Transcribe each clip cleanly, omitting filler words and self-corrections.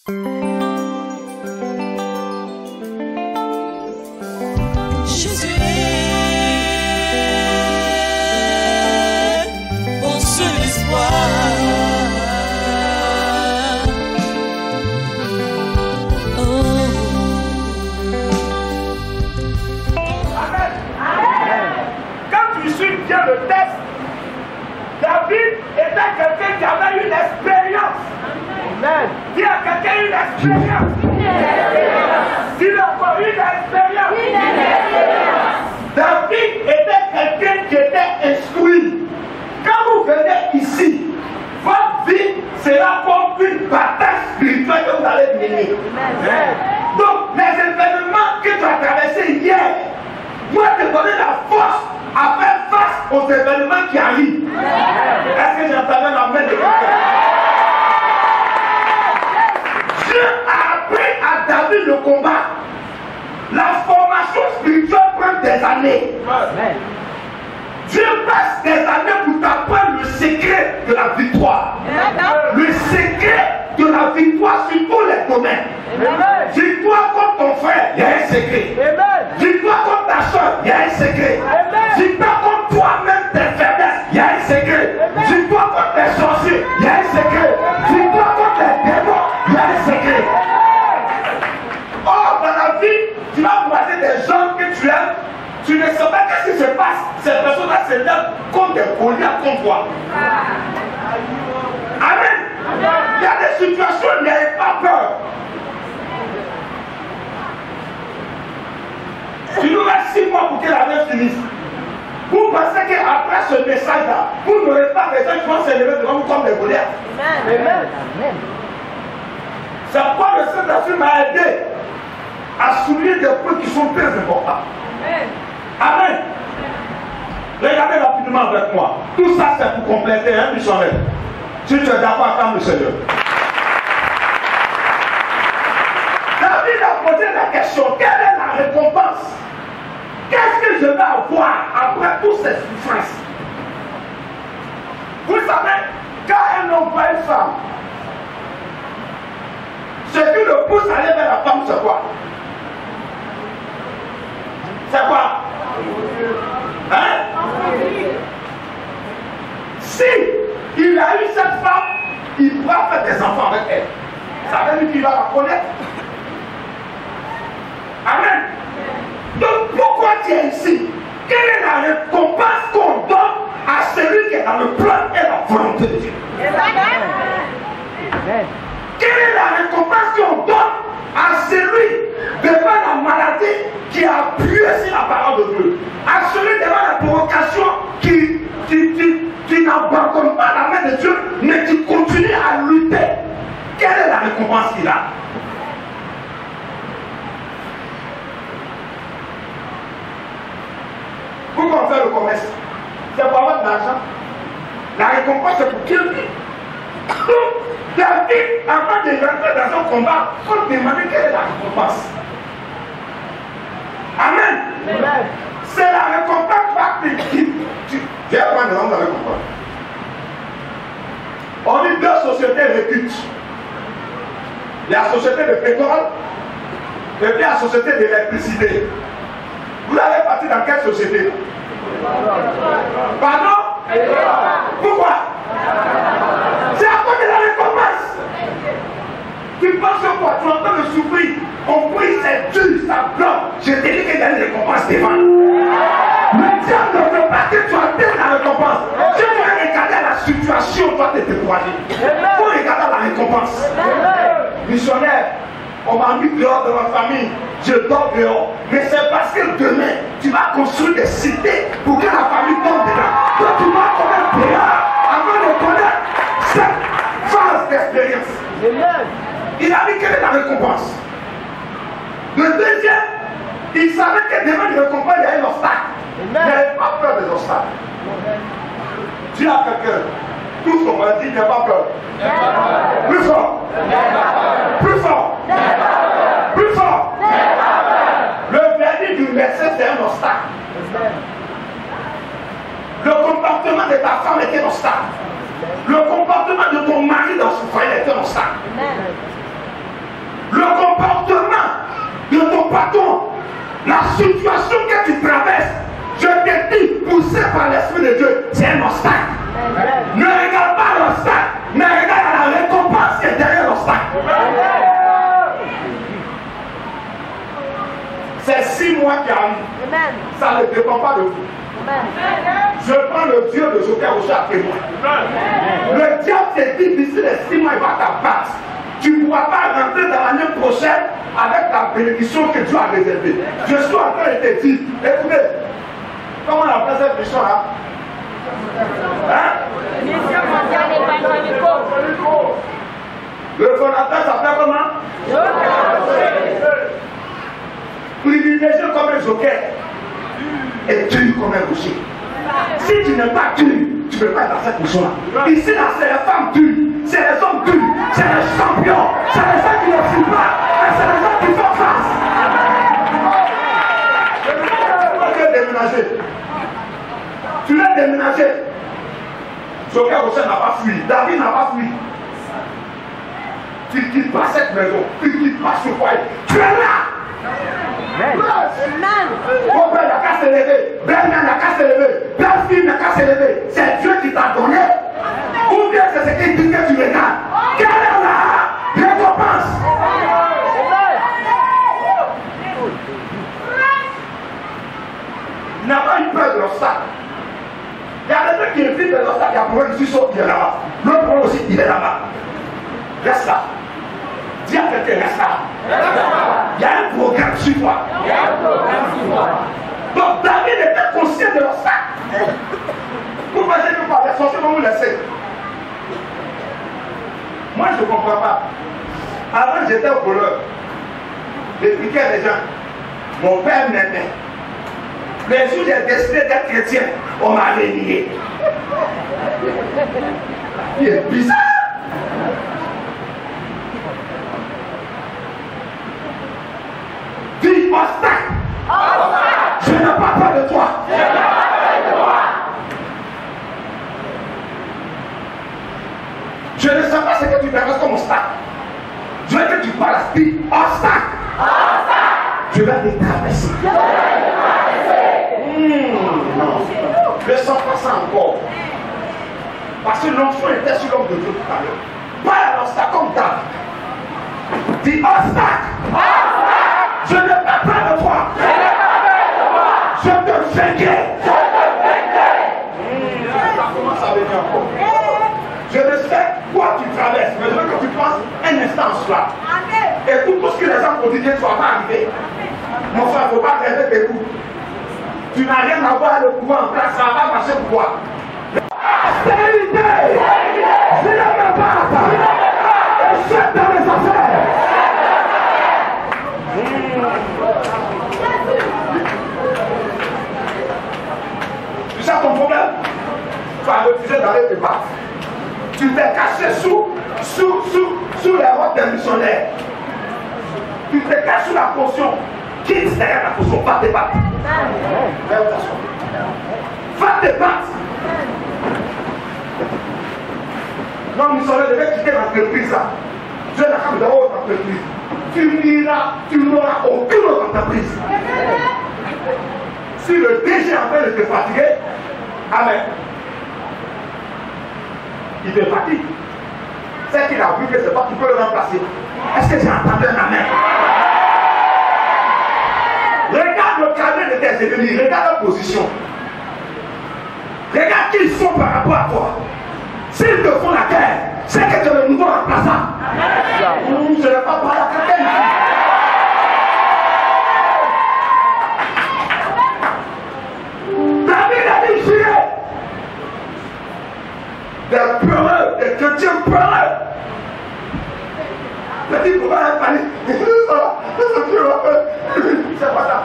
Jésus est mon seul espoir. Bien le test. David était quelqu'un qui avait une expérience. Amen. Qui a quelqu'un une expérience. Il a encore une expérience. David était quelqu'un qui était instruit. Quand vous venez ici, votre vie sera comme une bataille spirituelle que vous allez mener. Donc, les événements que tu as traversés hier, moi, te donner la force à faire face aux événements qui arrivent. Est-ce que j'entendais la main de quelqu'un? Dieu a appris à David le combat. La formation spirituelle prend des années. Dieu passe des années pour t'apprendre le secret de la victoire. Le secret de la victoire sur tous les domaines. Victoire contre ton frère, il y a un secret. Victoire contre ta soeur, il y a un secret. Victoire contre toi-même, tes faiblesses, il y a un secret. Victoire contre les sorciers, il y a un secret. Victoire contre les démons, il y a un secret. Or, dans la vie, tu vas croiser des gens que tu aimes. Tu ne sais pas qu'est-ce qui se passe. Ces personnes-là se lèvent comme des Goliaths contre toi. Amen. Il y a des situations où n'ayez pas peur. Il nous reste 6 mois pour que l'année finisse. Vous pensez qu'après ce message-là, vous n'aurez pas des gens qui vont s'élever devant vous comme des Goliaths. Amen. C'est pourquoi le Saint-Esprit m'a aidé à souligner des points qui sont très importants. Amen. Regardez rapidement avec moi. Tout ça, c'est pour compléter un missionnaire. Si tu es d'accord, acclame le Seigneur. David a posé la question, quelle est la récompense? Qu'est-ce que je vais avoir après toutes ces souffrances? Vous savez, quand un homme voit une femme, ce qui le pousse à aller vers la femme, c'est quoi? C'est quoi? Hein? Si il a eu cette femme, il pourra faire des enfants avec elle. Ça veut dire qu'il va la connaître. Amen. Donc pourquoi tu es ici? Quelle est la récompense qu'on donne à celui qui est dans le plan et la volonté de Dieu? Quelle est la récompense qu'on donne à celui devant la maladie qui a appuyé sur la parole de Dieu? À celui devant la provocation qui n'abandonne pas la main de Dieu, mais qui continue à lutter? Quelle est la récompense qu'il a? Pourquoi on fait le commerce? C'est pour avoir de l'argent. La récompense c'est pour quelqu'un. David, avant de rentrer dans un combat, il faut demander quelle est la récompense. Amen. C'est la récompense qui... J'ai appris le nom de la récompense. On dit 2 sociétés récutes. La société de pétrole et puis la société d'électricité. Vous avez parti dans quelle société? Pardon? Pourquoi? C'est à cause de la récompense. Tu penses que quoi? Tu es en train de souffrir. On prie, c'est dur, ça bloque. Je te dis qu'il y a une récompense devant. Mais Dieu ne veut pas que tu atteignes la récompense. Dieu doit regarder la situation, toi te décourager. Il faut regarder la récompense. Missionnaire, on m'a mis dehors de ma famille. Je dors dehors. Mais c'est parce que demain, tu vas construire des cités pour que la famille tombe dedans. Donc tu vas connaître dehors avant de connaître cette phase d'expérience. Il a dit quelle est la récompense. Le deuxième, il savait que devant les récompenses, il y a un obstacle. Il n'avait pas peur des obstacles. Dis à quelqu'un, tout ce qu'on m'a dit, il n'a pas peur. Plus fort. Plus fort. Plus fort. Le verdict du médecin, c'est un obstacle. Le comportement de ta femme est un obstacle. Le comportement de ton mari dans son foyer est un obstacle. patron, la situation que tu traverses, je te dis, poussé par l'Esprit de Dieu, c'est un obstacle. Ne regarde pas l'obstacle, mais regarde la récompense qui est derrière l'obstacle. C'est 6 mois qui arrivent. Ça ne dépend pas de vous. Je prends le Dieu de Joker au chat témoin. Le diable s'est dit d'ici les 6 mois, il va t'abattre. Tu ne pourras pas rentrer dans l'année prochaine avec la bénédiction que Dieu a réservée. Je suis en train de te dire, écoutez, comment on appelle cette mission là? Hein? Le fondateur s'appelle comment? Privilégié comme un joker et dur comme un rocher. Si tu n'es pas dur, tu ne peux pas être dans cette mission-là. Ici, là, c'est les femmes dures, c'est les hommes durs, c'est les champions, c'est les gens qui ne suivent pas, et c'est les gens qui font face. Tu l'as déménagé. Tu l'as déménagé. Joker Rocher n'a pas fui, David n'a pas fui. Tu quittes pas cette maison, tu quittes pas ce foyer. Tu es là. Mon père n'a qu'à se lever, Bernard n'a qu'à se lever, Blanfille n'a qu'à se lever. C'est Dieu qui t'a donné. Ou bien c'est ce qu'il dit que tu regardes. Quelle est la récompense? N'a pas eu peur de l'obstacle. Il y a des gens qui évitent de l'obstacle, il y a un problème ici, sauf qu'il est là-bas. L'autre problème aussi, il est là-bas. Reste là. Dis à quelqu'un, reste là. Il y a un programme sur toi. Donc David était conscient de l'obstacle. Vous pensez que par les sorciers vont vous laisser? Moi je ne comprends pas. Avant j'étais au voleur. Je piquais les gens. Mon père m'aimait. Les jours où j'ai décidé d'être chrétien, on m'a renié. Il est bizarre. Dis obstacle. Je n'ai pas peur de toi. Je ne sais pas ce que tu verras comme obstacle. Je veux que tu parles. Dis obstacle. Je vais te traverser. Non. Ne sens pas ça encore. Parce que l'enfant était sur l'homme de Dieu tout à l'heure. Pas l'obstacle comme David. Dis obstacle. Je ne vais pas de toi. Je te vaincrai. Ça commence à venir encore. Je ne sais quoi tu traverses, mais je veux que tu penses un instant en cela. Et tout ce que les gens prodigieux ne soient pas arrivés. Mon frère, il ne faut pas rêver tes coups. Tu n'as rien à voir avec le pouvoir en place, ça va pas marcher pour toi. Stérilité. Je ne me bats pas. Je jette dans les affaires. Tu sais ton problème? Tu as refusé d'aller te battre. Tu t'es caché sous les rocs des missionnaires. Tu t'es caché sous la potion. Quitte derrière la potion, va te battre. Va te battre. Non, missionnaire, je vais quitter l'entreprise là. Je n'ai pas d'avoir autre entreprise. Tu n'auras aucune autre entreprise. Si le DG est en train de te fatiguer, amen. Il te fatigue. C'est qu'il a vu que c'est toi qui peux le remplacer. Est-ce que tu as entendu un amen? Regarde le carnet de tes ennemis, regarde leur position. Regarde qui ils sont par rapport à toi. S'ils te font la guerre, c'est que tu es le nouveau remplaçant. Je n'ai pas parlé à quelqu'un. David a dit j'irai. Des peureux, des chrétiens peureux. Petit pouvoir être panique. C'est pas ça.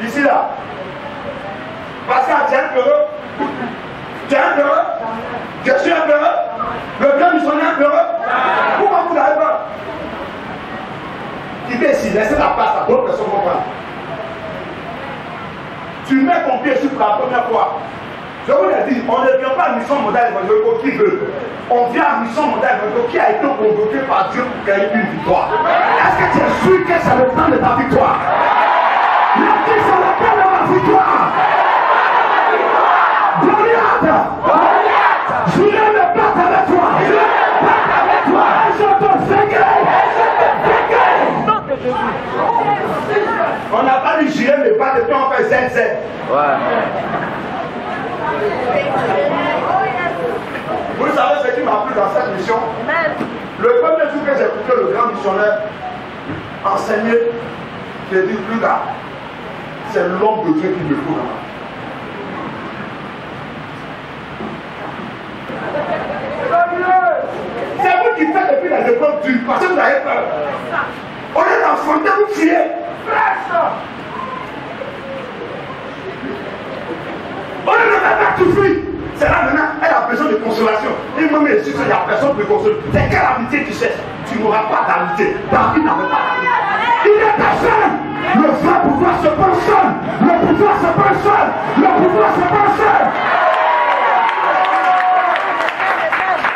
Ici là. Parce que tu es un peureux. Tu es un peureux. Je suis un peureux. Le grand missionnaire un peureux. Pourquoi vous n'avez pas? Quittez ici, laissez la place à d'autres personnes comprendre. Tu mets ton pied sur la première fois. Je vous l'ai dit, on ne vient pas à mission mondiale évangélique qui veut. On vient à mission mondiale évangélique qui a été convoqué par Dieu pour gagner une victoire. Est-ce que tu es sûr que c'est le temps de ta victoire. Le Dieu, c'est le temps de ma victoire. Goliath, j'irai me battre avec toi. Et je te vaincrai. On n'a pas dit j'irai me battre et puis on fait ZZ. Vous savez ce qui m'a plu dans cette mission? Le premier jour que j'ai écouté le grand missionnaire enseigner, j'ai dit plus tard, c'est l'homme de Dieu qui me faut là-bas. C'est vous qui faites depuis les épreuves dures parce que vous avez peur. On est enfanté, vous criez. On est de faire tout fuir. C'est là maintenant, elle a besoin de consolation. Et moi, mais si il n'y a personne pour consoler, c'est quelle amitié tu cherches? Tu n'auras pas d'amitié. David n'avait pas d'amitié. Il est personne. Le vrai pouvoir se prend seul. Le pouvoir se prend seul. Le pouvoir se prend seul.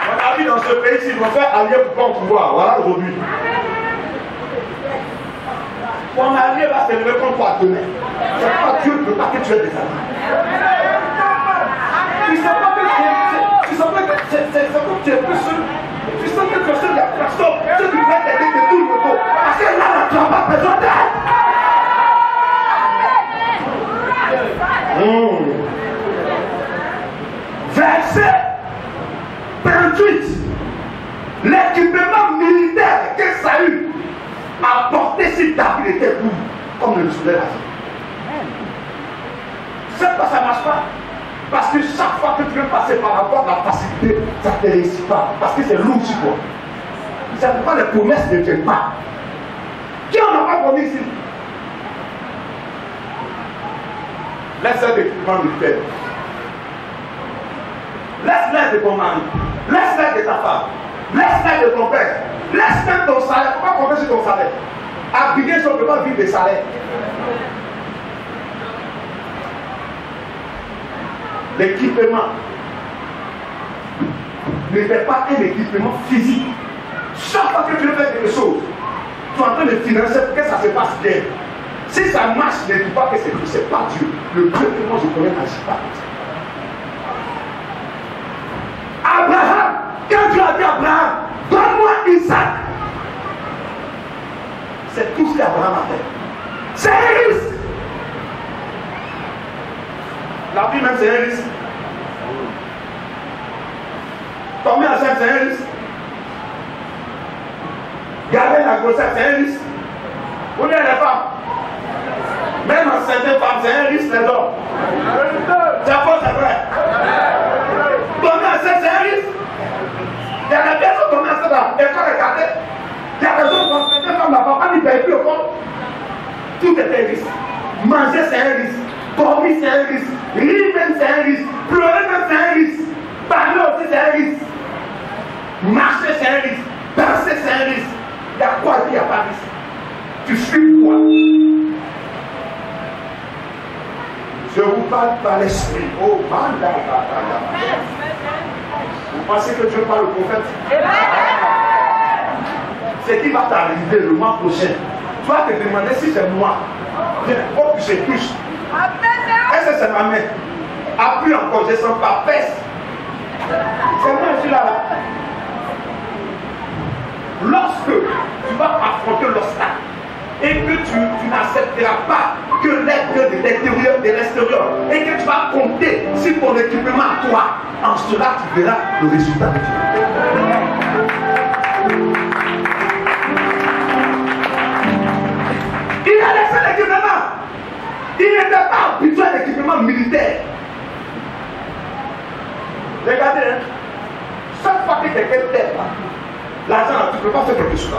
On a vu dans ce pays, s'ils vont faire allier pour prendre pouvoir. Voilà aujourd'hui. Ton allié va se lever contre toi demain. C'est pas Dieu ne veut pas que tu aies des alliés. Tu sais pas que c'est comme tu es plus seul. Tu sens que personne n'a personne. Tu peux t'aider de tout le monde. Parce que là, tu n'as pas besoin d'aide. Verset 38. L'équipement militaire que Saül a porté sur David était lourd, comme le soulève. Tu sais pourquoi ça ne marche pas? Parce que chaque fois que tu veux passer par rapport à la facilité, ça ne te réussit pas. Parce que c'est lourd sur toi. C'est pourquoi les promesses ne tiennent pas. Qui en a pas promis ici? Laisse-les d'équipement militaire. Laisse-les de ton mari. Laisse-les de ta femme. Laisse-les de ton père. Laisse-les de ton salaire. Pourquoi compter sur ton salaire? Habiller, on ne peut pas vivre des salaires. L'équipement n'était pas un équipement physique. Chaque fois que tu veux faire quelque chose, tu es en train de financer pour que ça se passe bien. Si ça marche, ne dis pas que c'est pas Dieu. Le Dieu que moi je connais n'agit pas comme ça. Abraham, quand Dieu a dit à Abraham, donne-moi Isaac. C'est tout ce qu'Abraham a fait. C'est un risque. La vie même c'est un risque. Tomber enceinte c'est un risque. Garder la grossesse c'est un risque. Vous voyez les femmes. Même enceinte femme c'est un risque les hommes. C'est faux, c'est vrai. Tomber enceinte c'est un risque. Il y a des personnes tombées enceinte là. Et quand regardez, il y a des autres enceinte femmes là. Papa n'y paye plus au fond. Tout est un risque. Manger c'est un risque. Dormir c'est un risque. Rire même c'est un risque. Pleurer même c'est un risque. Parler aussi c'est un risque. Marcher c'est un risque. Danser c'est un risque. Il y a quoi dire, il n'y a pas de risque. Tu suis quoi? Je vous parle par l'esprit. Oh, manda. Vous pensez que Dieu parle au prophète? Ce qui va t'arriver le mois prochain, tu vas te demander si c'est moi. Oh, je touche. Est-ce que c'est ma main? Appuie encore, je ne sens pas. Pèse. C'est moi, je suis là. Lorsque tu vas affronter l'obstacle et que tu n'accepteras pas que l'aide de l'intérieur, de l'extérieur, et que tu vas compter sur ton équipement à toi, en cela tu verras le résultat de Dieu. Il a laissé l'équipement. Il n'était pas habitué à l'équipement militaire. Regardez, hein? Chaque fois que quelqu'un t'aide, l'argent, tu ne peux pas faire quelque chose.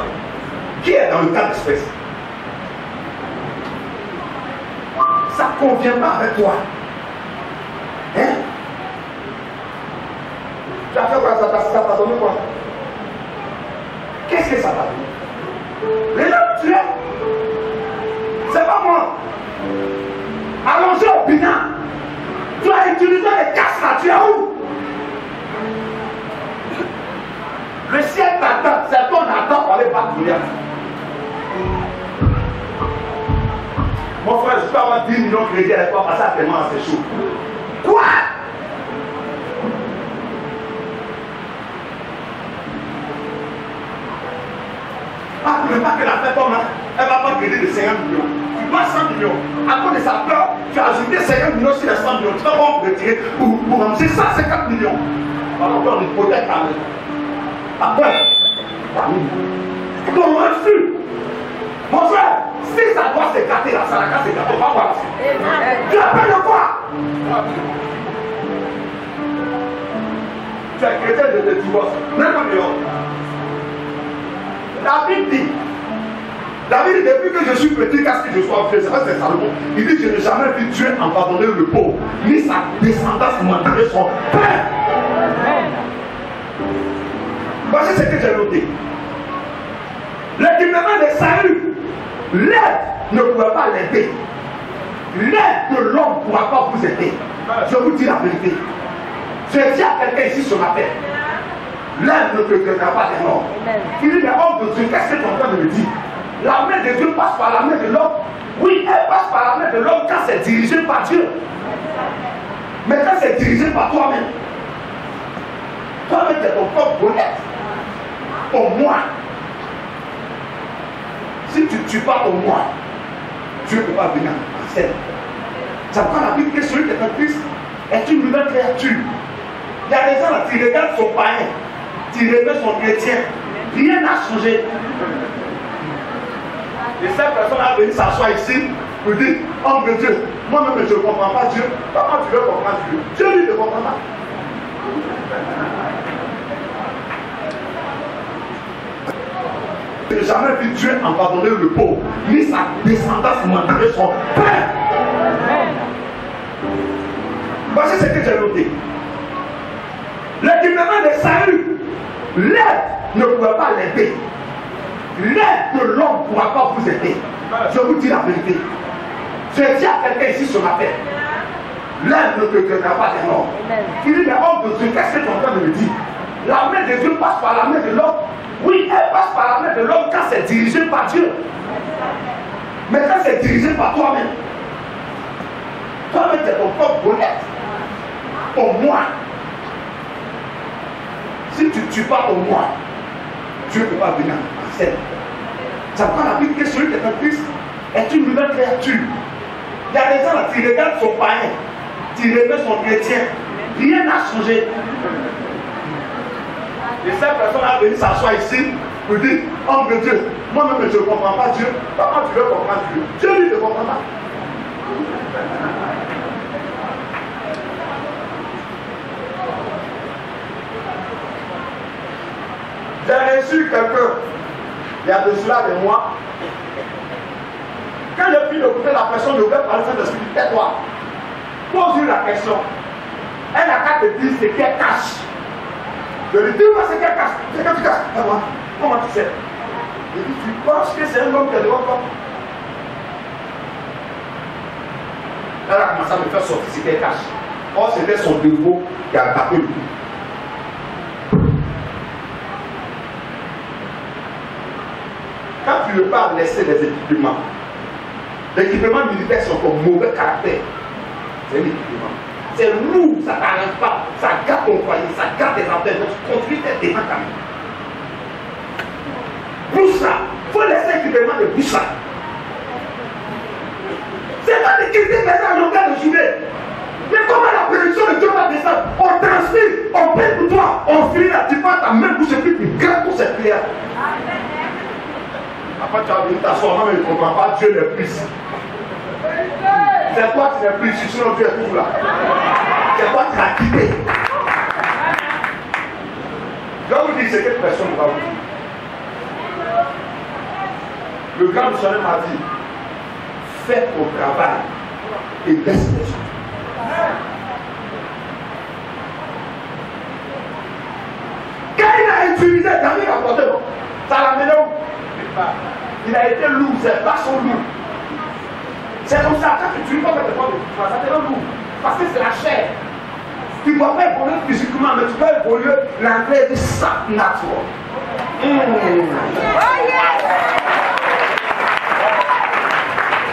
Qui est dans le cas d'espèce? Ça ne convient pas avec toi. Hein? Tu as fait quoi? Ça t'a donné quoi? Qu'est-ce que ça t'a donné? Les gens tu es. C'est pas moi. Allongé au bilan. Tu as utilisé les casques là. Tu es où? Le ciel t'attend. C'est ton attente pour aller battre Goliath. avoir 10 millions de crédits avec toi, parce que actuellement c'est chaud. Quoi? Ah, tu ne veux pas que la fête tombe, elle va pas crédit de 50 millions. Tu dois 100 millions. À cause de sa peur, tu as ajouté 50 millions sur les 100 millions. Tu vas pas retirer pour rembourser 150 millions. Alors on hypothèque ta maison. Après, ton refus. Mon frère, si ça doit s'écarter là, ça la casse s'écarter. On va voir. Tu appelles le quoi? Tu es chrétien de te divorce. Même pas dehors. La Bible dit, depuis que je suis petit, qu'est-ce que je sois vieux? C'est vrai, c'est Salomon. Il dit, je n'ai jamais vu Dieu en pardonner le pauvre, ni sa descendance mendier son père. Voici ce que j'ai noté. L'équipement de salut, l'aide ne pouvait pas l'aider. L'aide de l'homme ne pourra pas vous aider. Je vous dis la vérité. Je dis à quelqu'un ici ce matin, l'aide ne te donnera pas des noms. Il dit, mais homme de Dieu, qu'est-ce que tu es en train de me dire? La main de Dieu passe par la main de l'homme. Oui, elle passe par la main de l'homme quand c'est dirigé par Dieu. Mais quand c'est dirigé par toi-même, toi-même, tu es ton propre bonheur. Ton moi. Si tu ne tues pas ton moi, Dieu ne peut pas venir en scène. Ça prend la Bible que celui qui est en Christ est une nouvelle créature. Il y a des gens là, tu regardes son païen, tu regardes son chrétien, rien n'a changé. Et cette personne a venu s'asseoir ici pour dire, homme de Dieu, moi-même je ne comprends pas Dieu. Comment tu veux comprendre Dieu? Dieu lui ne comprend pas. Je n'ai jamais vu Dieu en pardonner le pauvre, ni sa descendance mendier son père. Voici ce que j'ai noté. L'équipement de salut, l'aide ne pouvait pas l'aider. L'aide de l'homme ne pourra pas vous aider. Je vous dis la vérité. Je dis à quelqu'un ici ce matin, l'aide ne te donnera pas des noms. Il dit, mais homme de Dieu, qu'est-ce que tu es en train de me dire? La main de Dieu passe par la main de l'homme. Oui, elle passe par la main de l'homme quand c'est dirigé par Dieu. Mais quand c'est dirigé par toi-même, toi-même, tu es ton propre bonheur. Ton moi. Si tu ne tues pas ton moi, Dieu ne peut pas venir en scène. Ça prend la Bible que celui qui est en Christ est une nouvelle créature. Il y a des gens là, tu regardes son païen, tu regardes son chrétien, rien n'a changé. Et cette personne a venu s'asseoir ici pour dire, homme de Dieu, moi-même je ne comprends pas Dieu. Comment tu veux comprendre Dieu? Dieu lui ne comprend pas. J'ai reçu quelqu'un, il y a de cela des mois. Quand j'ai fini d'écouter la personne, je voulais parler de Saint-Esprit, tais-toi. Pose-lui la question. Elle n'a qu'à te dire ce qu'elle cache. Je lui dis, moi, c'est qu'elle cache. C'est que tu caches. Comment tu sais? Je dis, tu penses que c'est un homme qui est devant toi? Elle a commencé à me faire sortir ce qu'elle cache. Or, c'était son dévot qui a tapé le coup. Quand tu ne veux pas laisser les équipements, l'équipement militaire sont comme mauvais caractère. C'est l'équipement. C'est lourd, ça ne t'arrange pas, ça gâte ton foyer, ça gâte tes affaires, donc tu construis tes défenses quand même. Boussa, il faut laisser l'équipement de Boussa. C'est pas de quitter maintenant à longueur de journée. Mais comment la prédiction de Dieu va descendre? On transmet, on paie pour toi, on finit là, tu prends ta main bouche et puis tu grattes pour cette prière. Après tu as venu t'asseoir, mais tu ne comprends pas, Dieu n'est plus ici. C'est toi qui n'es plus ici, sinon Dieu est toujours là. C'est toi qui l'as quitté. Je vais vous dire ce que personne ne va vous dire. Le grand missionnaire m'a dit, fais ton travail et laisse les autres. Quand il a utilisé David à porter, ça l'a mené où? Il a été lourd, ses pas sont lourds. C'est comme ça, quand tu ne peux pas te prendre, ça te rend lourd. Parce que c'est la chair. Tu ne dois pas évoluer physiquement, mais tu peux évoluer l'anglais de sa nature.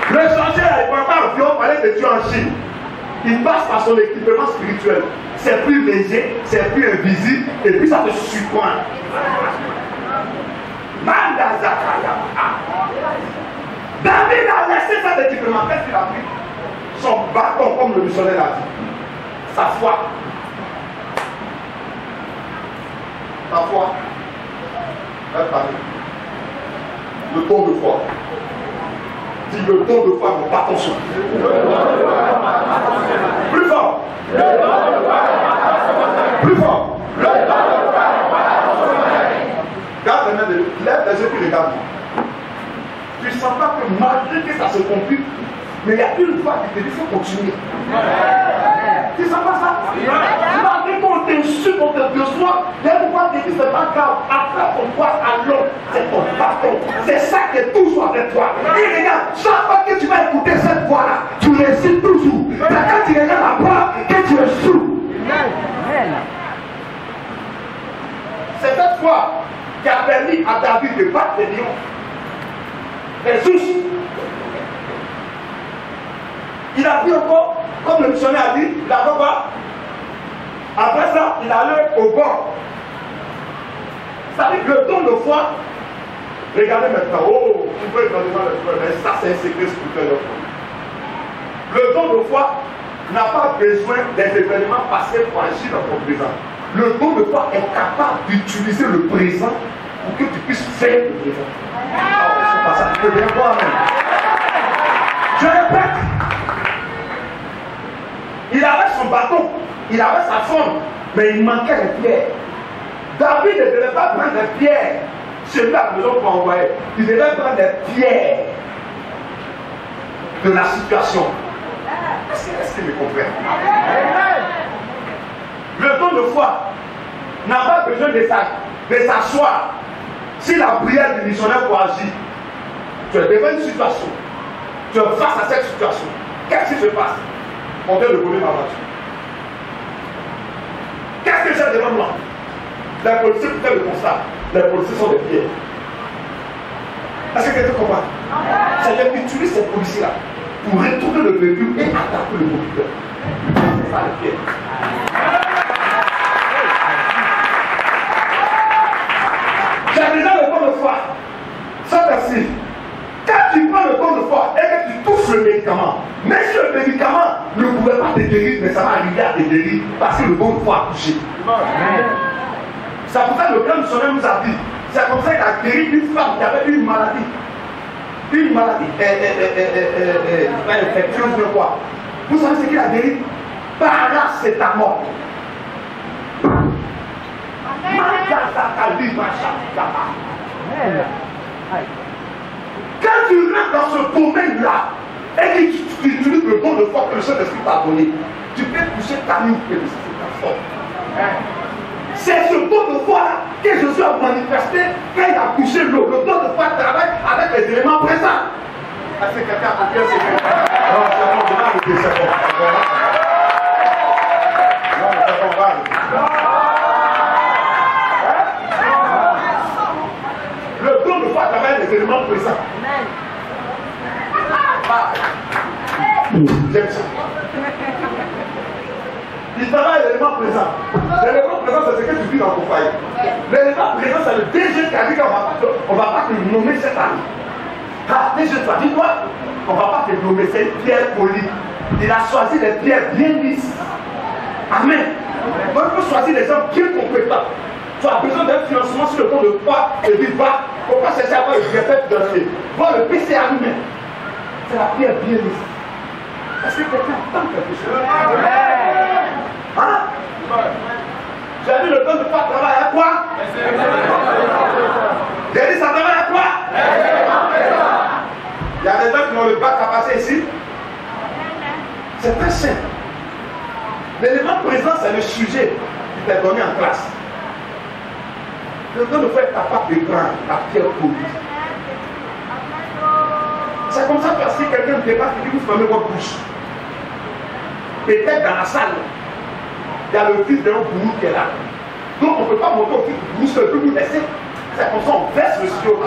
Le sorcier, il ne prend pas le pion, appareil de Dieu en Chine, il passe par son équipement spirituel. C'est plus léger, c'est plus invisible, et puis ça te surprend. David a laissé cet équipement. Qu'est-ce qu'il a pris? Son bâton, comme le missionnaire a dit. Sa foi. Sa foi. Elle parle. Le don de foi. Dis le don de foi, mon bâton sur. Plus fort. Plus fort. Garde les mains de Dieu. Lève les yeux et regarde. Tu ne sens pas que malgré que ça se complique, mais il y a une fois qui te dit qu'il faut continuer. Tu ne sens pas ça? Malgré qu'on t'insulte, on te déçoit, il y a une fois qui te dit c'est pas grave. Après ton poids à l'homme, c'est ton bâton. C'est ça qui est toujours avec toi. Et regarde, chaque fois que tu vas écouter cette voix-là, tu récites toujours. Mais quand tu regardes la voix, que tu es sous. C'est cette foi qui a permis à David de battre les lions. Les ours. Il a pris encore, comme le missionnaire a dit, il a fait quoi? Après ça, il allait au bord. C'est-à-dire que le don de foi, regardez maintenant, oh, tu peux donner dans le feu, mais ça c'est un secret spirituel. Le don de foi n'a pas besoin des événements passés pour agir dans ton présent. Le don de foi est capable d'utiliser le présent pour que tu puisses faire le présent. Ah, ça, tu peux bien voir même. Je répète. Il avait son bâton, il avait sa forme, mais il manquait les pierres. David ne devait pas prendre des pierres. C'est là que nous avons envoyé. Il devait prendre des pierres de la situation. Est-ce qu'il me comprend? Le don de foi n'a pas besoin de s'asseoir. Si la prière du missionnaire pour agir, tu es devant une situation, tu es face à cette situation, qu'est-ce qui se passe? On vient de voler ma voiture. Qu'est-ce que j'ai devant moi? Les policiers font le constat. Les policiers sont des pierres. Est-ce que quelqu'un comprend? C'est-à-dire qu'ils utilisent ces policiers-là pour retourner le véhicule et attaquer le conducteur. C'est ça les pierres. J'ai déjà le don de foi. Ça merci. Quand tu prends le don de foi et que tu touches le médicament, même si le médicament ne pouvait pas te guérir, mais ça va arriver à te guérir parce que le don de foi a touché. C'est pour ça que le grand missionnaire nous a dit, c'est comme ça qu'il a guéri une femme qui avait une maladie. Une maladie infectieuse de quoi? Vous savez ce qu'il a guéri? Paracétamol. Quand tu rentres dans ce domaine-là et que tu utilises le don de foi que le Saint-Esprit t'a donné, tu peux toucher ta nuque et c'est ta force. C'est ce don de foi-là que Jésus a manifesté quand il a touché l'eau. Le don de foi travaille avec les éléments présents. Est-ce que quelqu'un a compris ce que non, c'est bon, je vais arrêter, c'est bon. Non, c'est bon, le don de foi travaille avec les éléments présents. J'aime ça. Il travaille l'élément présent. L'élément présent, c'est ce que tu vis dans ton foyer. L'élément présent, c'est le DG qui a dit qu'on ne va pas te nommer cette année. Ah, DG, tu as dit quoi? On ne va pas te nommer, c'est une pierre polie. Il a choisi des pierres bien lisses. Amen. Donc il faut choisir des gens bien compétents. Tu as besoin d'un financement sur le ton de foi et du bas. Pour pas chercher à avoir le greffet financier. Voir le PCA lui-même. C'est la pierre bien lisse. Est-ce que quelqu'un entend quelque chose? Hein? J'ai dit le don de foi travaille à quoi? J'ai dit ça travaille à quoi? Il y a des gens qui ont le bac à passer ici. C'est très simple. L'élément présent, c'est le sujet qui t'est donné en classe. Le don de foi est capable de prendre la pierre polie. C'est comme ça que si quelqu'un débat, il dit vous fermez votre bouche. Peut-être dans la salle, il y a le fils d'un bourreau qui est là. Donc on ne peut pas monter au fils du bourreau, seul, nous laisser. C'est comme ça on verse le studio.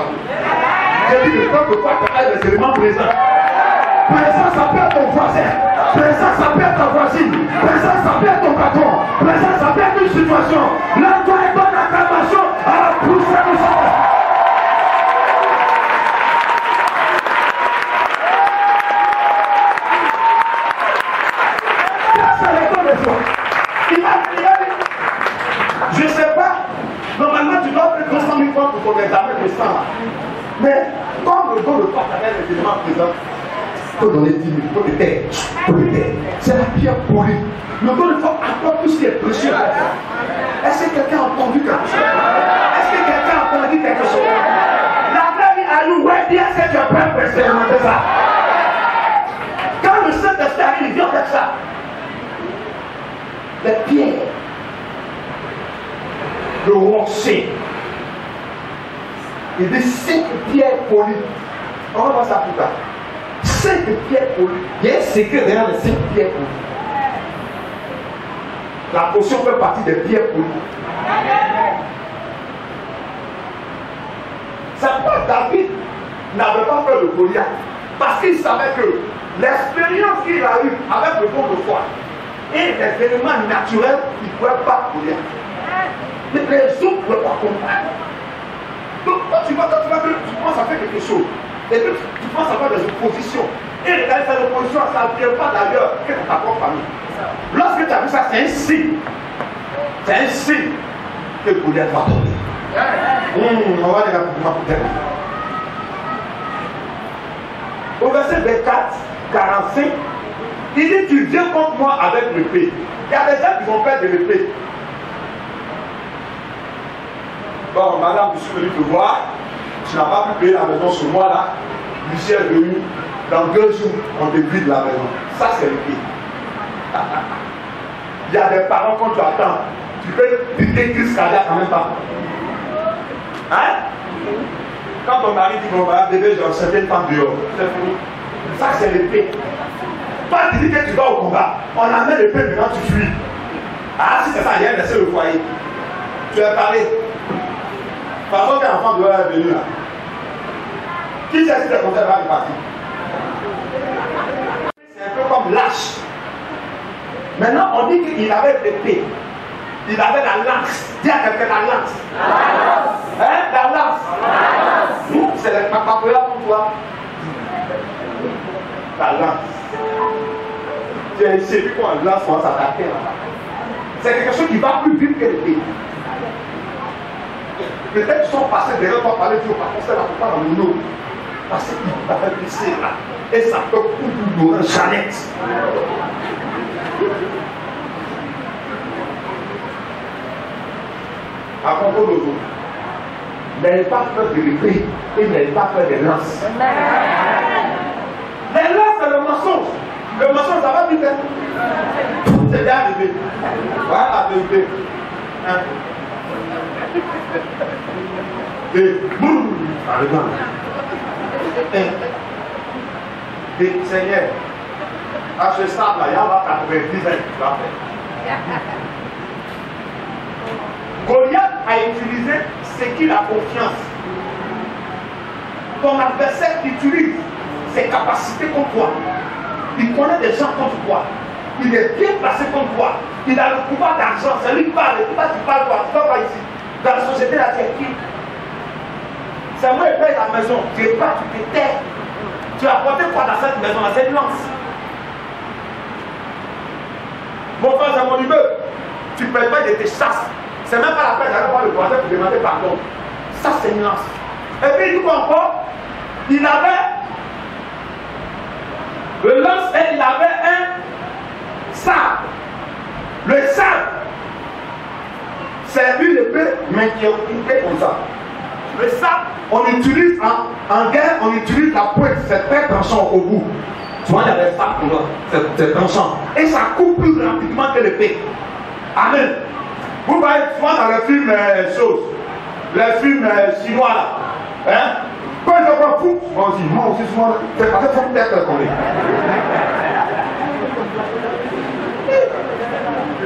J'ai dit le temps de quoi travaille les éléments présents. Présence, ça peut être ton voisin. Présence, ça peut être ta voisine. Présence, ça peut être ton patron. Présence, ça peut être une situation. Là, toi, une bonne acclamation à la poussée du Seigneur. Je ne sais pas, normalement tu dois faire 200 000 francs pour ton examen de sang. Mais comme le don de partenaire est évidemment présent, il faut donner 10 000, il faut te taire. C'est la pierre pourrie. Le don de foi apporte tout ce qui est précieux. Est-ce que quelqu'un a entendu quelque chose? Est-ce que quelqu'un a entendu quelque chose? La vraie vie à nous, ouais, bien c'est que tu as peur pour expérimenter ça. Quand le Saint-Esprit arrive, il vient faire ça. Les pierres, le rocher. Il dit 5 pierres polies. On va voir ça plus tard. 5 pierres polies. Il y a un secret derrière les 5 pierres polies. La potion fait partie des pierres polies. C'est pourquoi David n'avait pas fait le Goliath. Parce qu'il savait que l'expérience qu'il a eue avec le don de foi et les éléments naturels, il ne pouvait pas Goliath. Les autres ne pouvaient pas comprendre. Donc quand tu vois que tu penses à faire quelque chose, et que tu penses à faire des oppositions, et regarde cette opposition, ça ne vient pas d'ailleurs que dans ta propre famille. Lorsque tu as vu ça, c'est un signe. C'est un signe que Goliath va tomber. On va aller pour terminer. Au verset 24, 45, il dit tu viens contre moi avec l'épée. Il y a des gens qui vont perdre de l'épée. Bon, madame, je suis venu te voir. Tu n'as pas pu payer la maison ce mois-là. Lucien est venu. Dans 2 jours, on te vide la maison. Ça, c'est l'épée. Il y a des parents, quand tu attends, tu peux piquer une crise cardiaque en même temps. Hein? Quand ton mari dit, mon mari, bébé, j'ai une certaine femme dehors. C'est fini. Ça, c'est l'épée. Toi, tu dis que tu vas au combat. On amène l'épée, maintenant tu fuis. Ah, si c'est ça, il y a laissé le foyer. Tu as parlé. Par contre, tes enfants doivent être venus là. Qui sait si tes conseils vont partir? C'est un peu comme lâche. Maintenant, on dit qu'il avait l'épée. Il avait la lance. Dis à quelqu'un la lance. Hein? La lance. C'est la papapoya pour toi. La lance. C'est lui qu'on lance pour s'attaquer là. C'est quelque chose qui va plus vite que l'épée. Peut-être qu'ils sont passés derrière toi parler du patron, c'est là pour pas dans le lot. Parce qu'il va faire glisser là. Et ça peut couper une Jeannette. À propos de vous, n'ayez pas peur de l'épée et n'ayez pas peur des lances. Les lances, c'est le mensonge. Le mensonge, ça va vite. C'est bien arrivé. Voilà la vérité. Hein? Et boum, et Seigneur, à ce stade-là, il y a 90 ans tu vas faire. Goliath a utilisé ce qu'il a confiance. Ton adversaire utilise ses capacités contre toi. Il connaît des gens contre toi. Il est bien placé contre toi. Il a le pouvoir d'argent. C'est lui qui parle. Et toi, tu parles quoi? Tu ne vas pas ici. Dans la société, là, tu es qui? C'est moi qui paye la maison. Tu n'es pas, tu te tais. Tu as apporté quoi dans cette maison? Dans cette lance? Mon frère, c'est mon immeuble. Tu ne payes pas de tes chasses. C'est même pas la peine d'aller voir le voisin pour demander pardon. Ça, c'est une lance. Et puis, il dit quoi encore? Il avait le lance et il avait un sabre. Le sabre, c'est une épée, mais qui est coupée comme ça. Le sabre, on utilise en guerre, on utilise la pointe, c'est très tranchant au bout. Tu vois, il y a des sabres comme ça, c'est tranchant. Et ça coupe plus rapidement que l'épée. Amen. Vous voyez souvent dans les films les films chinois là. Hein? Quand ils sont pas fous, moi aussi souvent, c'est parce qu'il faut peut-être qu'on est.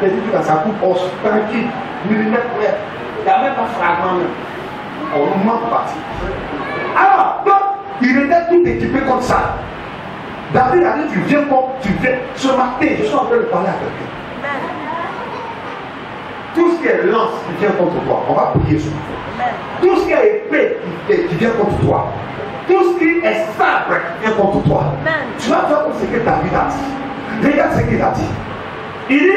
Il dit que ça coupe os, tranquille, millimètre près. Il n'y a même pas de fragment même. On nous manque parti. Alors, donc, il était tout équipé comme ça. David a dit, tu viens. Ce matin, je suis en train de parler à quelqu'un. Tout ce qui est lance qui vient contre toi, on va prier sur toi. Tout ce qui est épée qui vient contre toi, tout ce qui est sabre qui vient contre toi, tu vas faire ce que David a dit. Regarde ce qu'il a dit. Il dit,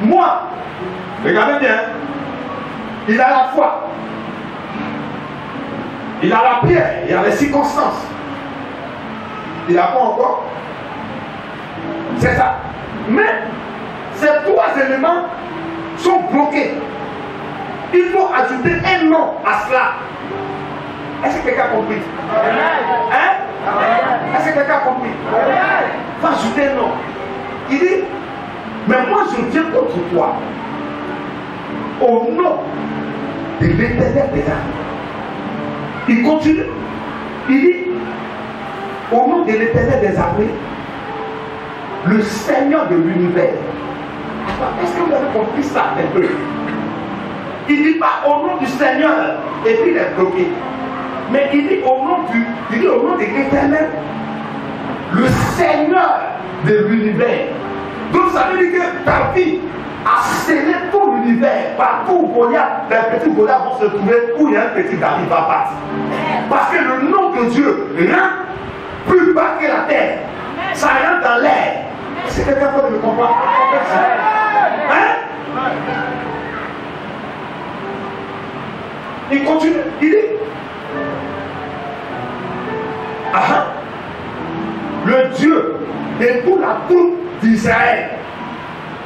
moi, regardez bien, il a la foi, il a la prière, il a les circonstances. Il a quoi encore? C'est ça. Mais ces trois éléments sont bloqués. Il faut ajouter un nom à cela. Est-ce que quelqu'un a compris? Hein? Est-ce que quelqu'un a compris? Il faut ajouter un nom. Il dit, mais moi je viens contre toi au nom de l'Éternel des armées. Il continue. Il dit, au nom de l'Éternel des armées, le Seigneur de l'univers. Est-ce que vous avez compris ça un peu? Il ne dit pas au nom du Seigneur et puis il est bloqué. Mais il dit au nom de l'Éternel, le Seigneur de l'univers. Donc ça veut dire que David a scellé tout l'univers. Partout où Goliath, les petits Goliath vont se trouver, où il y a un petit David va partir. Parce que le nom de Dieu rentre plus bas que la terre. Ça rentre dans l'air. C'est quelqu'un qui me comprend. Hein? Il continue, il dit, le Dieu de toute la troupe d'Israël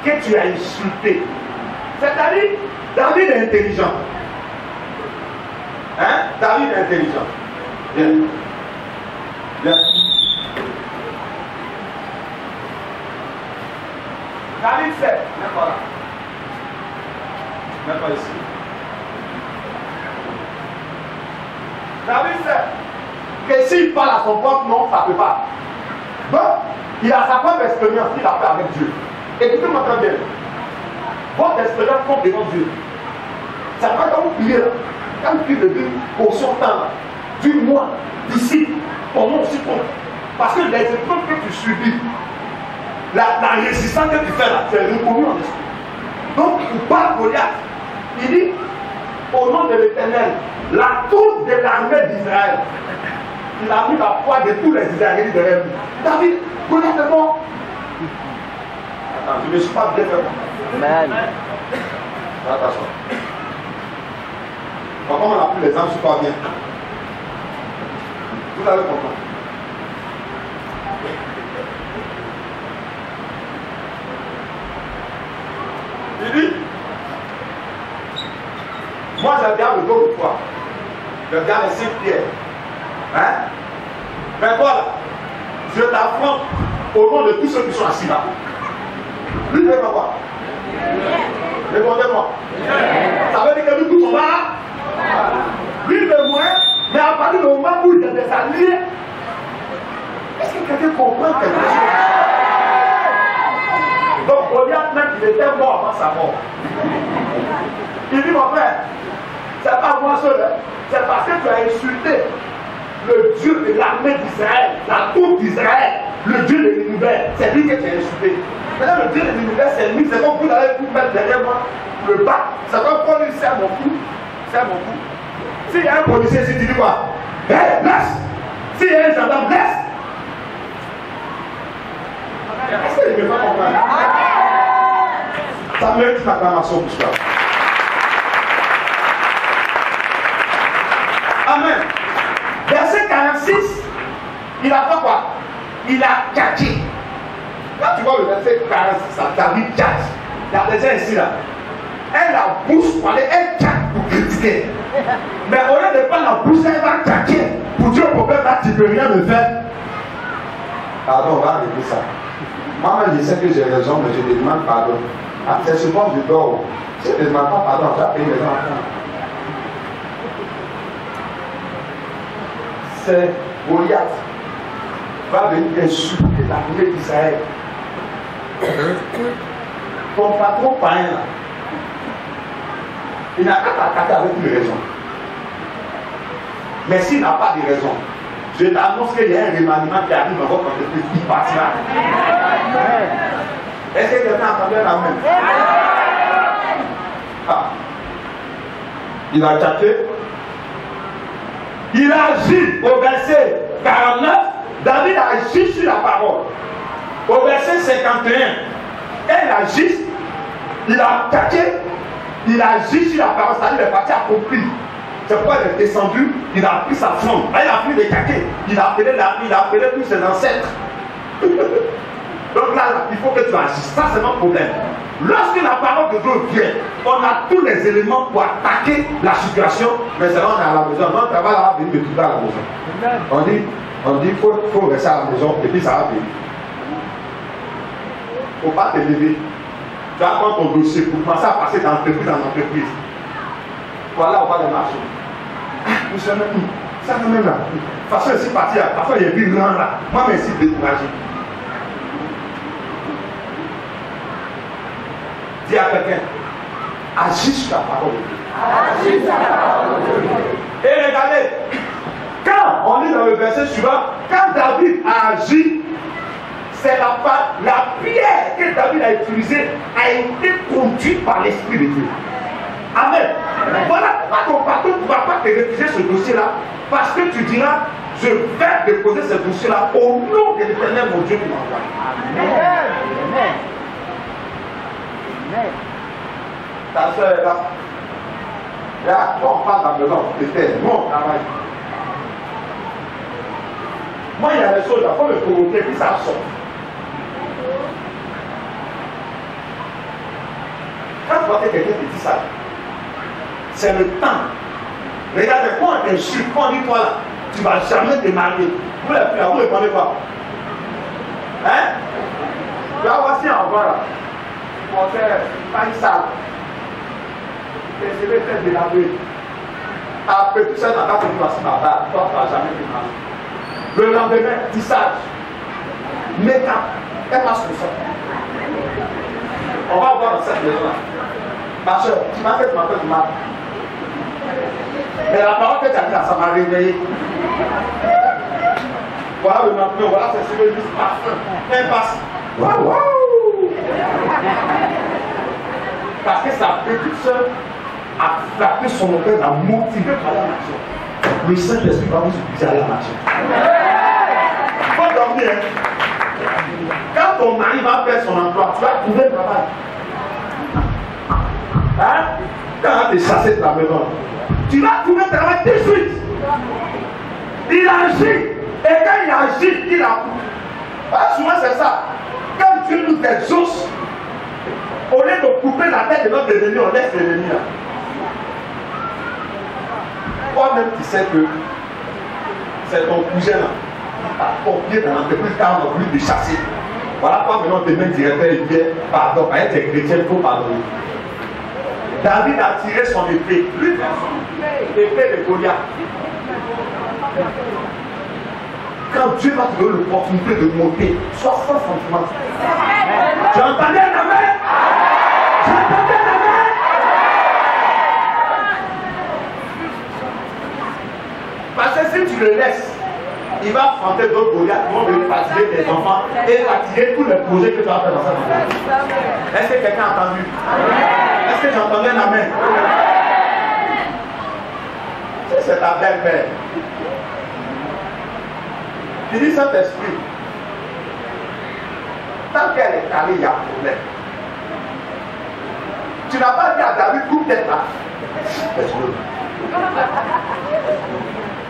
que tu as insulté. C'est-à-dire, David est intelligent. Hein? David est intelligent. Bien. Bien. David sait, même pas là. Même pas ici. David sait que s'il parle à son propre nom, ça ne peut pas. Donc, il a sa propre expérience qu'il a fait avec Dieu. Écoutez-moi très bien. Votre expérience compte devant Dieu. Ça va quand vous priez là. Quand vous priez de Dieu, pour son temps, du mois, d'ici, ton nom aussi compte. Parce que les épreuves que tu subis, la résistance que tu fais là, c'est reconnu en esprit. Donc, il parle Goliath. Il dit, au nom de l'Éternel, la troupe de l'armée d'Israël, il a mis la foi de tous les Israélites derrière lui. David, Goliath est mort. Attends, je ne me suis pas bien fait. Amen. Attention. Donc, comme on a pris les âmes, je ne suis pas bien. Vous allez comprendre. Il dit, moi je regarde le dos de toi, je regarde les 5 pierres. Hein? Mais voilà, je t'affronte au nom de tous ceux qui sont assis là. Lui, il veut pas voir. Répondez-moi. Ça veut dire que nous tous sommes là. Lui, il veut moins, mais à partir du moment où il y a des alliés, est-ce que quelqu'un comprend quelque chose? Donc, Goliath, même, il était mort avant sa mort. Il dit, mon frère, c'est pas moi seul, hein. C'est parce que tu as insulté le Dieu de l'armée d'Israël, la troupe d'Israël, le Dieu de l'univers. C'est lui que tu as insulté. Maintenant, le Dieu de l'univers, c'est lui. C'est comme vous allez vous mettre derrière moi, le bas. C'est comme quand il serre mon cou. Serre mon cou. S'il y a un policier ici, tu dis quoi? Hé, laisse! S'il y a un gendarme, laisse! Est-ce que je ne peux pas comprendre? Ça mérite une acclamation pour cela. Amen. Verset 46, il a fait quoi? Il a tchatché. Quand tu vois le verset 46, David tchatche. Il y a des gens ici là. Elle la bouche pour aller, elle tchatche pour critiquer. Mais au lieu de prendre la bouche, elle va tchatcher pour dire au problème là, tu ne peux rien me faire. Pardon, on va arrêter ça. Moi, je sais que j'ai raison, mais je te demande pardon. C'est souvent je dors. Si je ne demande pas pardon, tu vas payer les enfants. C'est Goliath va venir insulter l'armée d'Israël. Ton patron païen là, il n'a qu'à t'attaquer avec une raison. Mais s'il n'a pas de raison, Je t'annonce qu'il y a un remaniement qui arrive dans votre entreprise, il partira. Est-ce que quelqu'un a entendu la même? Ah. Il a tâté. Il a agi au verset 49. David a agi sur la parole. Au verset 51, elle agit. Il a attaqué. Il a agi sur la parole. C'est-à-dire qu'il est parti accomplir. C'est pourquoi il est descendu. Il a pris sa fronde. Il a pris des caquets. Il a appelé tous ses ancêtres. Donc là, il faut que tu agisses. Ça, c'est notre problème. Lorsque la parole de Dieu vient, on a tous les éléments pour attaquer la situation, mais c'est là on est à la maison. Non, ça va là, venir me trouver à la maison. On dit, il faut rester à la maison et puis ça va venir. Il ne faut pas te lever. Tu vas prendre ton dossier pour commencer à passer d'entreprise en entreprise. Voilà, on va le marcher. Vous savez, ça même là. De toute façon, je suis parti là. Parfois, il y a plus grand là. Moi, je suis découragé. Dis à quelqu'un, agis sur la parole de Dieu. Agis sur la parole de Dieu. Et regardez, quand on lit dans le verset suivant, quand David a agi, c'est la prière que David a utilisée a été conduite par l'Esprit de Dieu. Amen. Voilà pourquoi ton patron ne va pas te refuser ce dossier-là, parce que tu diras, je vais déposer ce dossier-là au nom de l'Éternel, mon Dieu qui m'envoie. Amen. Ta soeur est là. Là, quand on parle dans le nom, c'est mon travail. Moi, il y a des choses, il faut me provoquer, puis ça sort. Quand tu vois que quelqu'un te dit ça, c'est le temps. Regardez, quand on t'insulte, quand on dit toi là, tu ne vas jamais te marier. Vous répondez quoi? Hein? Tu vas voir si on voit là. Mon frère, pas une salle. Je vais faire de la bruit. Après tout ça, n'a pas connu à ce matin. Toi, tu ne vas jamais te marier. Le lendemain, tissage. Make-up. Elle passe comme ça. On va voir dans cette maison-là. Ma soeur, tu m'as fait du mal. Mais la parole que tu as dit là, ça m'a réveillé. Voilà le matin, voilà, c'est sur le lit, parfum. Elle passe. Waouh, waouh! Parce que sa petite soeur a frappé son père, a motivé par la nation. Le Saint-Esprit va vous utiliser à la nation. Il faut dormir. Quand ton mari va faire son emploi, tu vas trouver le travail. Hein? Quand on va te chasser de la maison, tu vas trouver le travail tout de suite. Il agit. Et quand il agit, il a. Souvent c'est ça. Quand Dieu nous exauce, au lieu de couper la tête de notre ennemi, on laisse l'ennemi là. Toi-même, tu sais que c'est ton cousin là. T'as copié dans l'entreprise quand on a voulu te chasser. Voilà toi maintenant tes mains directeur et bien, pardon, par être chrétien, il faut pardonner. David a tiré son épée, lui personne, l'épée de Goliath. Quand Dieu va te donner l'opportunité de monter, sois sans sentiment. Tu entendais un amen? Tu entendais un amen? Parce que si tu le laisses, il va affronter d'autres Goliaths qui vont venir fatiguer tes enfants et fatiguer tous les projets que tu as fait dans cette maison. Est-ce que quelqu'un a entendu? Est-ce que j'ai entendu un amen? Si c'est ta belle-mère, tu dis Saint-Esprit, tant qu'elle est calée, il y a un problème. Tu n'as pas dit à David, coupe tête là.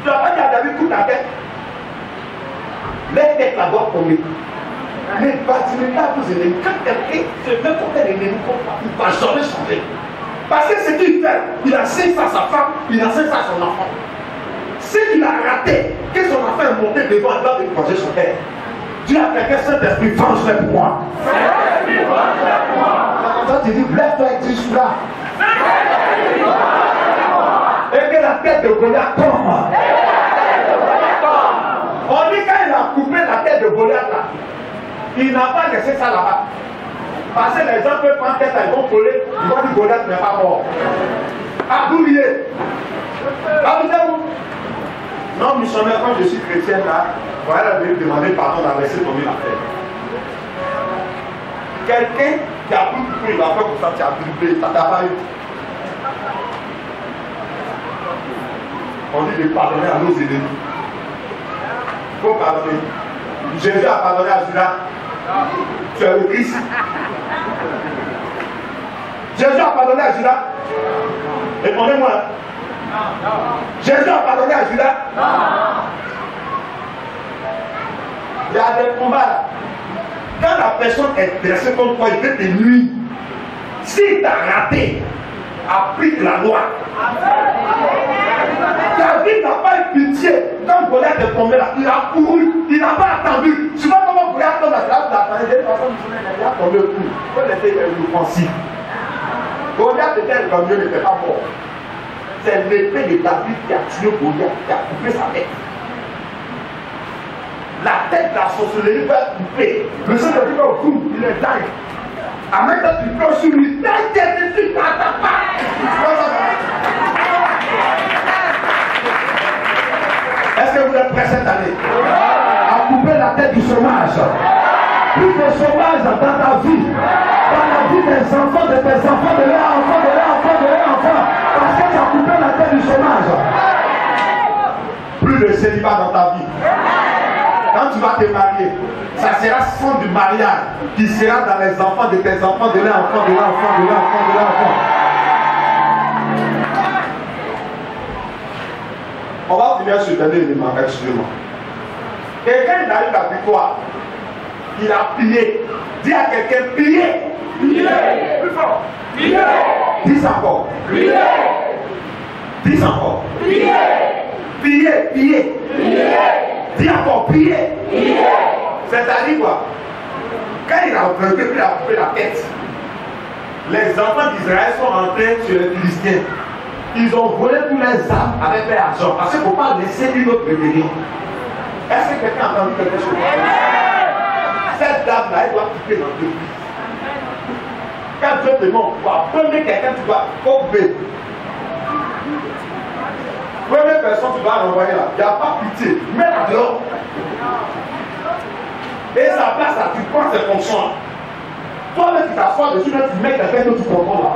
Tu n'as pas dit à David, coupe ta tête. Les têtes là doivent tomber. Mais bâtiment là, vous allez, quand quelqu'un se met pour faire l'ennemi, il ne va jamais changer. Parce que ce qu'il fait, il enseigne ça à sa femme, il enseigne ça à son enfant. S'il a raté, que son enfant est monté devant, il doit décrocher son père. Dieu a quelqu'un, Saint-Esprit, venge-le pour moi. Saint-Esprit, venge-le pour moi. Quand tu dis, lève-toi et dis là. Et que la tête de Goliath tombe. On dit quand il a coupé la tête de Goliath là, il n'a pas laissé ça là-bas. Parce que les gens peuvent prendre tête, ils vont coller, ils vont dire Goliath n'est pas mort. Aboulier. Abouliez-vous. Non, missionnaire, quand je suis chrétien là, voilà, elle veut demander pardon d'avoir laissé tomber l'affaire. Quelqu'un qui a pris tout il va faire pour ça, tu as dribblé, ça t'a pas eu. On dit de pardonner à nos ennemis. Il faut pardonner. Jésus a pardonné à Judas. Tu es le Christ. Jésus a pardonné à Judas. Répondez-moi. Jésus a pardonné à Judas. Il y a des combats là. Quand la personne est dressée contre toi, il fait des nuits. Si tu as raté, applique la loi. David n'a pas eu pitié. Quand Goliath est tombé là, il a couru, il n'a pas attendu. Souvent, comment Goliath tombe là, il a tombé le coup. Il faut laisser l'offensive. Goliath était le camion, il n'était pas mort. C'est l'épée de David qui a tué Goliath, qui a coupé sa tête. La tête de la sorcellerie va être coupée. Le Seigneur dit au coup, il est dingue. Avec ça, tu peux sur lui, t'inquiète, tu n'attends pas. Est-ce que vous êtes prêts cette année à couper la tête du chômage? Plus de chômage dans ta vie, dans la vie des enfants, de tes enfants, de leurs enfants, de leurs enfants, de leurs enfants, parce que tu as coupé la tête du chômage. Plus de célibat dans ta vie. Quand tu vas te marier, ça sera son du mariage qui sera dans les enfants de tes enfants, de leurs enfants, de leurs enfants, de leurs enfants, de leurs enfants. On va finir sur le dernier élément, excusez-moi. Et quand il arrive à la victoire, il a plié. Dis à quelqu'un, plié. Plié. Plus fort. Plié. Dis encore. Plié. Dis encore. Plié. Plié. Plié. Plié. Dis encore, plié. Plié. C'est-à-dire quoi? Quand il a vaincu, il a coupé la tête. Les enfants d'Israël sont rentrés sur les Philistins. Ils ont volé tous les armes avec leur argent. Parce qu'il ne faut pas laisser une autre revenir. Est-ce que quelqu'un a entendu quelque chose? Cette dame-là, elle doit quitter l'entreprise. Quand Dieu te demande, pour apprendre quelqu'un, tu dois couper. Première personne, tu dois renvoyer là. Il n'y a pas pitié. Mets-la dehors. Et sa place là, tu prends ses fonctions. Toi-même, tu t'assois dessus, tu mets quelqu'un que tu comprends là.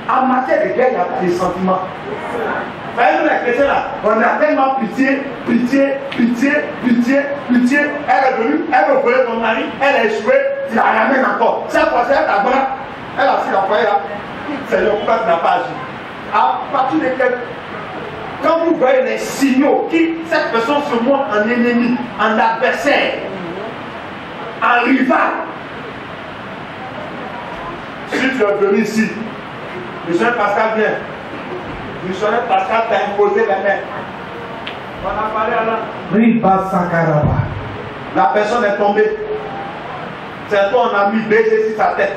En matière de guerre, il n'y a pas de sentiments. Vous voyez, nous les chrétiens là, on a tellement pitié, pitié, pitié, pitié, pitié. Elle est venue, elle veut voler ton mari, elle a échoué, tu la ramènes encore. Cette fois-ci, elle t'a bras, elle a su la foyer là. C'est le coup qui n'a pas agi. À partir de quel. Quand vous voyez les signaux qui, cette personne se montre en ennemi, en adversaire, en rival. Si tu es venu ici, missionnaire Pascal vient. Missionnaire Pascal t'a imposé les mains. On a parlé à la Riba Sakaraba. La personne est tombée. C'est toi, on a mis baiser sur sa tête.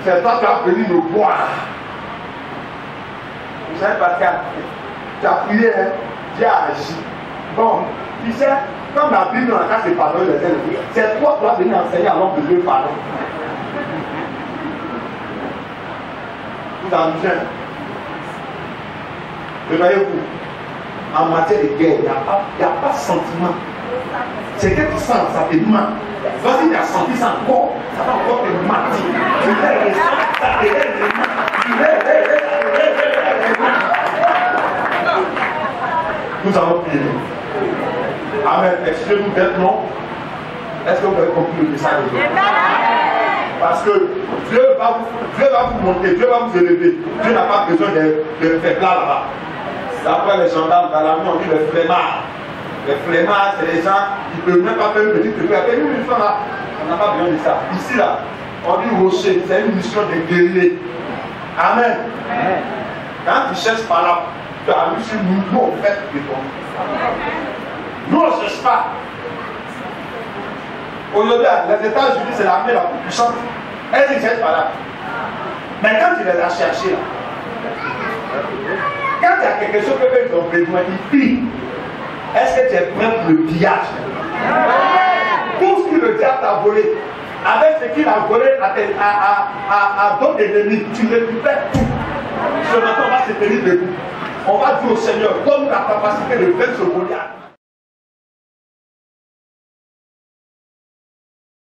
C'est toi qui as venu nous boire. Missionnaire Pascal, tu as prié, hein? Tu as agi. Bon, tu sais, comme la Bible dans la case de pardon, c'est toi qui dois venir enseigner à l'homme de Dieu pardon. Vous amusez. Voyez-vous, en matière de guerre, il n'y a pas de sentiment. C'est que tu sens, ça te ment. Lorsque tu as senti ça encore, ça va encore te mentir. Tu les ressens, ça te lève les mains. Tu les Nous allons prier. Amen. Excusez-nous d'être non. Est-ce que vous avez compris le message aujourd'hui? Parce que Dieu va vous monter, Dieu va vous élever. Dieu n'a pas besoin de faire plat là-bas. D'après les gendarmes, dans la nuit, on dit les flemmards. Les flemmards, c'est les gens qui ne peuvent même pas faire une petite prière. Nous, une fois là, on n'a pas besoin de ça. Ici, là, on dit rocher, c'est une mission de guerrier. Amen. Quand tu cherches par là, tu as vu sur nous, nous, on fait de toi. Nous, on ne cherche pas. Aujourd'hui, les États-Unis, c'est l'armée la plus puissante. Elle ne cherche pas là. Mais quand tu les as cherchés, là, quand il y a quelque chose que ils ont besoin, ils pillent. Est-ce que tu es prêt pour le pillage? Tout ce que le diable t'a volé, avec ce qu'il a volé à d'autres ennemis, tu récupères tout. Ce matin, on va se tenir debout. On va dire au Seigneur, donne la capacité de vaincre ce Goliath.